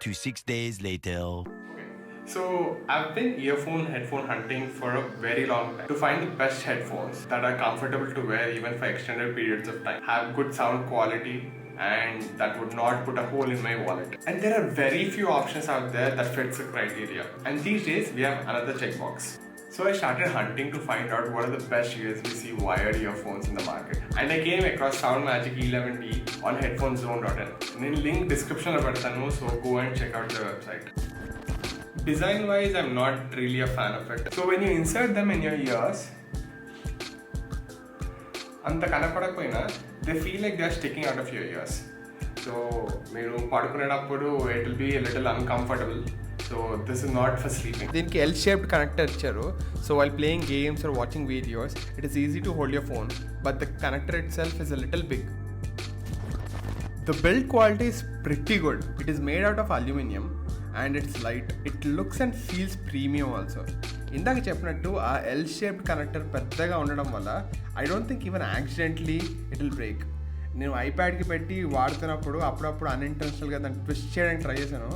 to 6 days later. So I've been headphone hunting for a very long time to find the best headphones that are comfortable to wear even for extended periods of time, have good sound quality, and that would not put a hole in my wallet. And there are very few options out there that fits the criteria. And these days we have another checkbox. So I started hunting to find out what are the best USB-C wired earphones in the market. And I came across SoundMagic E11D on headphonezone.in. Link description lo pedtanu, so go and check out the website. Design wise, I'm not really a fan of it. So when you insert them in your ears, anta kanapadakapoyina, they feel like they're sticking out of your ears. So meeru padukunedappudu it will be a little uncomfortable. So this is not for sleeping. దీనికి L-shaped connector ఇచ్చారు. So while playing games or watching videos, it is easy to hold your phone, but the connector itself is a little big. The build quality is pretty good. It is made out of aluminum and it's light. It looks and feels premium also. ఇందాక చెప్పినట్టు ఆ L-shaped connector పెద్దగా ఉండడం వల్ల I don't think even accidentally it will break. నేను ఐప్యాడ్కి పెట్టి వాడుతున్నప్పుడు అప్పుడప్పుడు అన్ఇంటెన్షనల్గా దాన్ని ట్విస్ట్ చేయడానికి ట్రై చేశాను,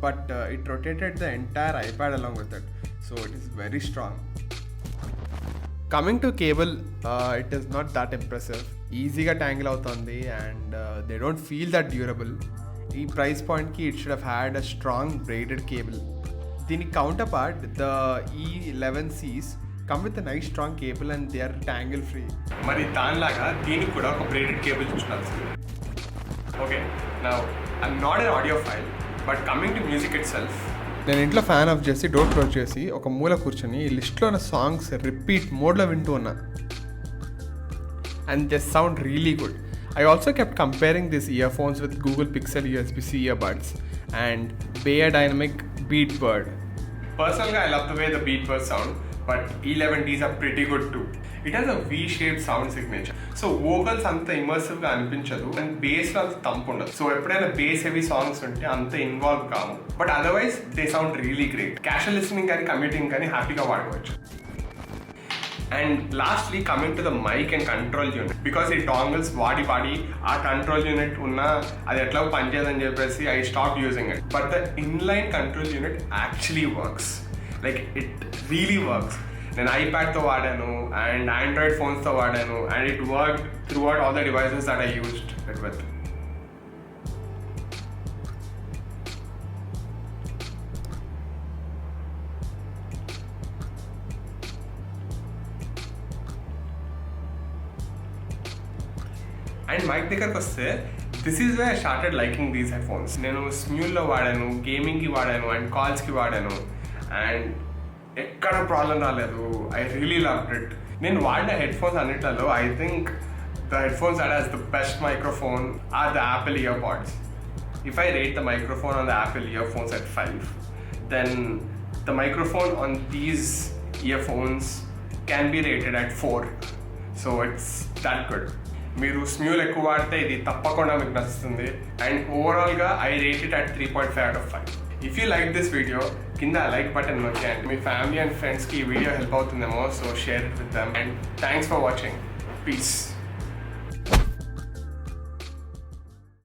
but it rotated the entire iPad along with it. So it is very strong. Coming to cable, it is not that impressive. ఈజీగా tangle అవుతుంది and they don't feel that durable. ఈ price పాయింట్కి it should have had a strong braided cable. దీని counterpart the E11Cs come with a nice strong cable and they are tangle free. మరి దానిలాగా దీనికి కూడా ఒక braided cable ఇచ్చుకోవాల్సింది. Okay, now I'm not an audiophile, but coming to music itself, నేను ఇంట్లో fan off చేసి door close చేసి ఒక మూల కూర్చొని ఈ లిస్ట్లో ఉన్న సాంగ్స్ రిపీట్ మోడ్లో వింటూ ఉన్నా. And they sound really good. I also kept comparing these earphones with Google Pixel USB-C earbuds and Beyerdynamic Beatbird. Personally, I love the way the Beatbird sound, but E11Ds are pretty good too. It has a V-shaped sound signature. So vocals anta immersive ga anipinchadu and bass lo anta thump undadu. So eppudaina bass heavy songs unte anta involve kaamu, but otherwise they sound really great. Casual listening kani commuting kani happy ga vaadkochu. And lastly, coming to the mic and control unit, because ఈ dongles వాడి ఆ control unit ఉన్నా అది ఎట్లా పనిచేయదని చెప్పేసి I stopped using it. But the inline control unit actually works. Like it really works. నేను ఐప్యాడ్తో వాడాను and Android ఫోన్స్తో వాడాను and it worked throughout all the devices that I used it with. And mike దగ్గరకు వస్తే this is why I started liking these headphones. నేను స్మ్యూల్లో వాడాను, గేమింగ్కి వాడాను and కాల్స్కి వాడాను అండ్ ఎక్కడ ప్రాబ్లం రాలేదు. I really loved it. నేను వాడిన హెడ్ఫోన్స్ అన్నిట్లలో I think the headphones that has the best microphone are the Apple EarPods. If I rate the microphone on the Apple earphones at 5, then the microphone on these earphones can be rated at 4. So it's that good. మీరు Smule ఎక్కువ వాడితే ఇది తప్పకుండా మీకు నచ్చుతుంది. And ఓవరాల్గా I rate it at 3.5 out of 5. If you like this video, కింద like button నొక్కండి. మీ ఫ్యామిలీ అండ్ ఫ్రెండ్స్కి ఈ వీడియో హెల్ప్ అవుతుందేమో, so share it with them. And thanks for watching. Piece.